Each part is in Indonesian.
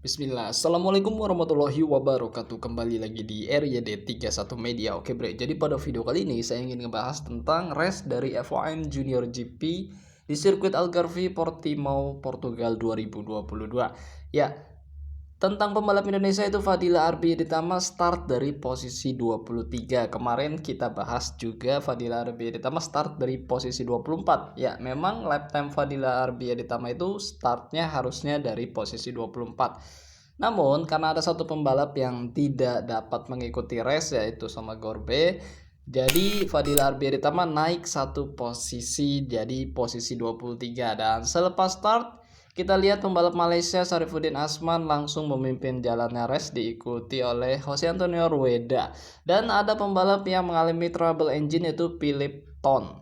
Bismillah. Assalamualaikum warahmatullahi wabarakatuh. Kembali lagi di RYD31 Media. Oke bre, jadi pada video kali ini saya ingin ngebahas tentang race dari FOM Junior GP di sirkuit Algarve Portimao Portugal 2022. Ya, tentang pembalap Indonesia itu Fadila Arbietama start dari posisi 23. Kemarin kita bahas juga Fadila Arbietama start dari posisi 24. Ya, memang lap time Fadila Arbietama itu startnya harusnya dari posisi 24. Namun karena ada satu pembalap yang tidak dapat mengikuti race yaitu sama Gorbe, jadi Fadila Arbietama naik satu posisi jadi posisi 23 dan selepas start kita lihat pembalap Malaysia Sarifuddin Asman langsung memimpin jalannya race diikuti oleh Jose Antonio Rueda. Dan ada pembalap yang mengalami trouble engine yaitu Philip Ton.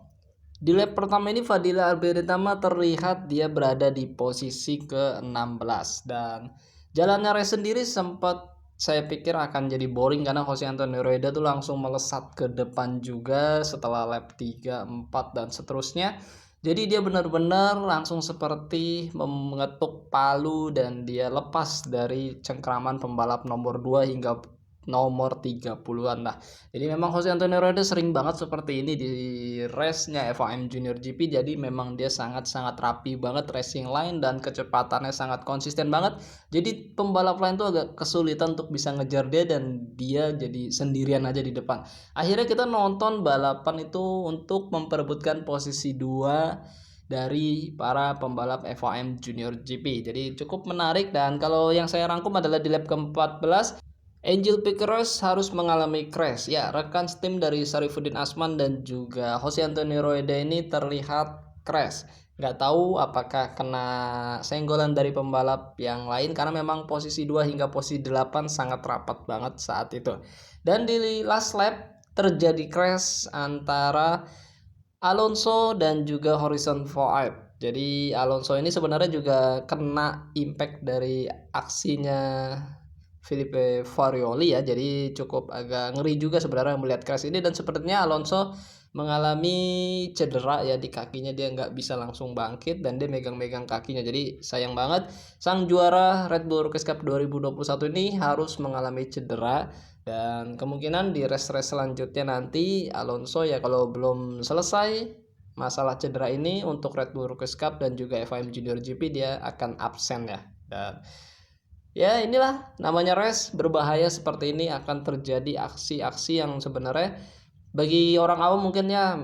Di lap pertama ini Fadila Arbietama terlihat dia berada di posisi ke-16 dan jalannya race sendiri sempat saya pikir akan jadi boring karena Jose Antonio Rueda tuh langsung melesat ke depan juga setelah lap 3, 4 dan seterusnya. Jadi dia benar-benar langsung seperti mengetuk palu dan dia lepas dari cengkraman pembalap nomor 2 hingga nomor 30-an lah. Jadi memang Jose Antonio Rueda sering banget seperti ini di race-nya FOM Junior GP. Jadi memang dia sangat-sangat rapi banget racing line dan kecepatannya sangat konsisten banget. Jadi pembalap lain tuh agak kesulitan untuk bisa ngejar dia dan dia jadi sendirian aja di depan. Akhirnya kita nonton balapan itu untuk memperebutkan posisi 2 dari para pembalap FOM Junior GP. Jadi cukup menarik dan kalau yang saya rangkum adalah di lap ke-14 Angel Piqueras harus mengalami crash. Ya, rekan tim dari Sarifuddin Asman dan juga Jose Antonio Rueda ini terlihat crash. Nggak tahu apakah kena senggolan dari pembalap yang lain karena memang posisi 2 hingga posisi 8 sangat rapat banget saat itu. Dan di last lap terjadi crash antara Alonso dan juga Harrison Ford. Jadi Alonso ini sebenarnya juga kena impact dari aksinya Filipe Farioli ya. Jadi cukup agak ngeri juga sebenarnya melihat crash ini dan sepertinya Alonso mengalami cedera ya di kakinya, dia nggak bisa langsung bangkit dan dia megang-megang kakinya. Jadi sayang banget sang juara Red Bull Rookies Cup 2021 ini harus mengalami cedera dan kemungkinan di race-race selanjutnya nanti Alonso ya kalau belum selesai masalah cedera ini untuk Red Bull Rookies Cup dan juga FIM Junior GP dia akan absen ya. Dan ya inilah namanya race berbahaya seperti ini akan terjadi aksi-aksi yang sebenarnya bagi orang awam mungkin ya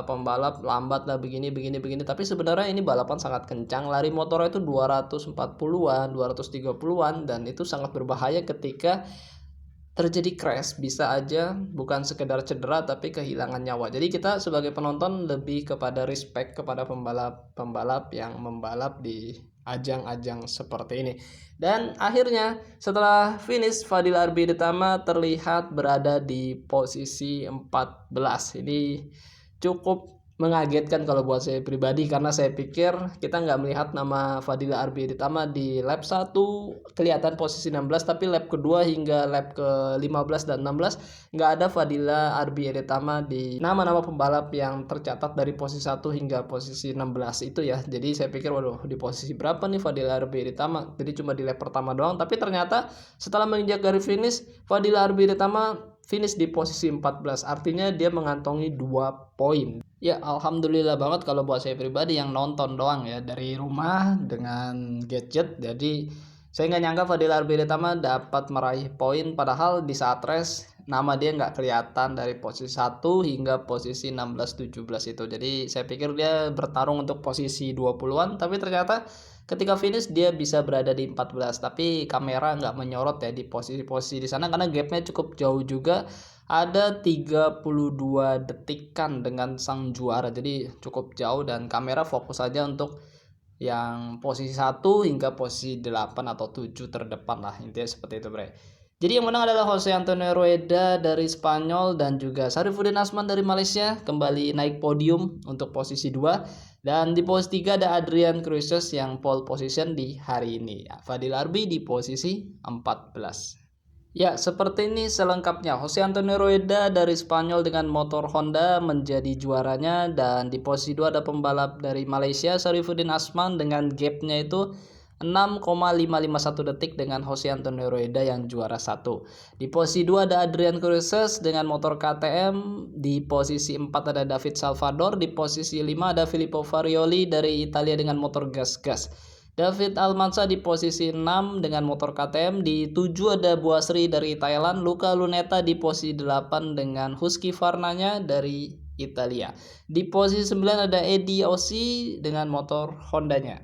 pembalap lambat lah begini begini begini, tapi sebenarnya ini balapan sangat kencang, lari motornya itu 240-an 230-an dan itu sangat berbahaya ketika terjadi crash bisa aja bukan sekedar cedera tapi kehilangan nyawa. Jadi kita sebagai penonton lebih kepada respect kepada pembalap-pembalap yang membalap di ajang-ajang seperti ini. Dan akhirnya setelah finish Fadil Arbietama terlihat berada di posisi 14. Ini cukup mengagetkan kalau buat saya pribadi karena saya pikir kita nggak melihat nama Fadila Arbietama di lap 1 kelihatan posisi 16 tapi lap kedua hingga lap ke 15 dan 16 nggak ada Fadila Arbietama di nama-nama pembalap yang tercatat dari posisi 1 hingga posisi 16 itu ya. Jadi saya pikir waduh di posisi berapa nih Fadila Arbietama, jadi cuma di lap pertama doang, tapi ternyata setelah menginjak garis finish Fadila Arbietama finish di posisi 14, artinya dia mengantongi 2 poin. Ya, alhamdulillah banget kalau buat saya pribadi yang nonton doang ya dari rumah dengan gadget. Jadi saya nggak nyangka Fadil Arbietama dapat meraih poin padahal di saat race nama dia nggak kelihatan dari posisi 1 hingga posisi 16 17 itu. Jadi saya pikir dia bertarung untuk posisi 20-an tapi ternyata ketika finish dia bisa berada di 14 tapi kamera nggak menyorot ya di posisi-posisi di sana karena gapnya cukup jauh juga, ada 32 detikan dengan sang juara, jadi cukup jauh dan kamera fokus saja untuk yang posisi 1 hingga posisi 8 atau 7 terdepan lah, intinya seperti itu bre. Jadi yang menang adalah Jose Antonio Rueda dari Spanyol dan juga Sarifuddin Asman dari Malaysia kembali naik podium untuk posisi 2 dan di posisi 3 ada Adrian Cruises yang pole position di hari ini. Fadil Arbi di posisi 14. Ya, seperti ini selengkapnya. Jose Antonio Rueda dari Spanyol dengan motor Honda menjadi juaranya dan di posisi 2 ada pembalap dari Malaysia Sarifuddin Asman dengan gapnya itu 6,551 detik dengan Jose Antonio Rueda yang juara 1. Di posisi 2 ada Adrian Cruises dengan motor KTM, di posisi 4 ada David Salvador, di posisi 5 ada Filippo Farioli dari Italia dengan motor gas-gas. David Almanza di posisi 6 dengan motor KTM, di 7 ada Buasri dari Thailand, Luca Luneta di posisi 8 dengan Husqvarna dari Italia. Di posisi 9 ada Eddie Ossi dengan motor Hondanya.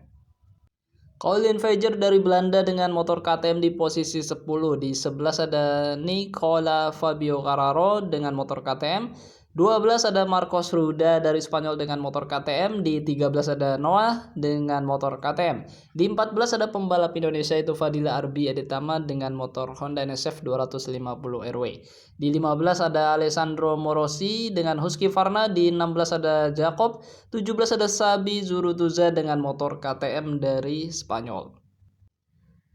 Colin Veger dari Belanda dengan motor KTM di posisi 10. Di 11 ada Nicola Fabio Carraro dengan motor KTM. 12 ada Marcos Ruda dari Spanyol dengan motor KTM. Di 13 ada Noah dengan motor KTM. Di 14 ada pembalap Indonesia itu Fadila Arbi Aditama dengan motor Honda NSF 250 RW. Di 15 ada Alessandro Morosi dengan Husqvarna. Di 16 ada Jacob. 17 ada Sabi Zurutuza dengan motor KTM dari Spanyol.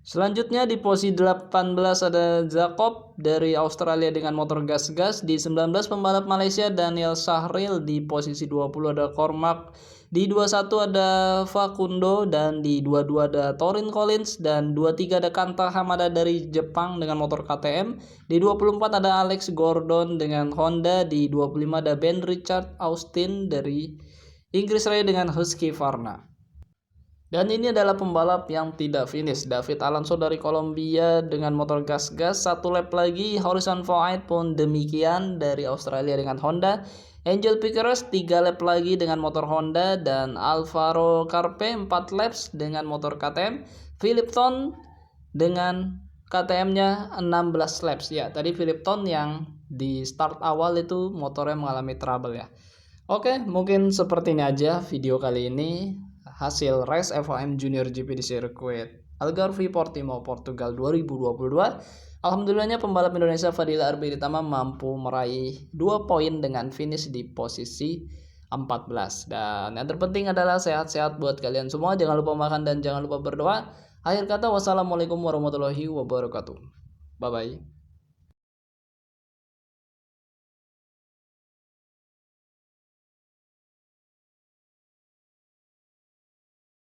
Selanjutnya di posisi 18 ada Jacob dari Australia dengan motor gas-gas. Di 19 pembalap Malaysia Daniel Sahril. Di posisi 20 ada Cormac. Di 21 ada Facundo dan di 22 ada Torin Collins dan 23 ada Kanta Hamada dari Jepang dengan motor KTM. Di 24 ada Alex Gordon dengan Honda. Di 25 ada Ben Richard Austin dari Inggris Raya dengan Husqvarna. Dan ini adalah pembalap yang tidak finish. David Alonso dari Kolombia dengan motor gas-gas 1 lap lagi. Harrison Voigt pun demikian dari Australia dengan Honda. Angel Piqueras 3 lap lagi dengan motor Honda. Dan Alvaro Carpe 4 laps dengan motor KTM. Philip Thorn dengan KTM-nya 16 laps. Ya, tadi Philip Thorn yang di start awal itu motornya mengalami trouble ya. Oke, mungkin seperti ini aja video kali ini. Hasil race FOM Junior GP di sirkuit Algarve Portimao Portugal 2022. Alhamdulillahnya pembalap Indonesia Fadila Arbi Aditama mampu meraih 2 poin dengan finish di posisi 14. Dan yang terpenting adalah sehat-sehat buat kalian semua. Jangan lupa makan dan jangan lupa berdoa. Akhir kata, wassalamualaikum warahmatullahi wabarakatuh. Bye bye.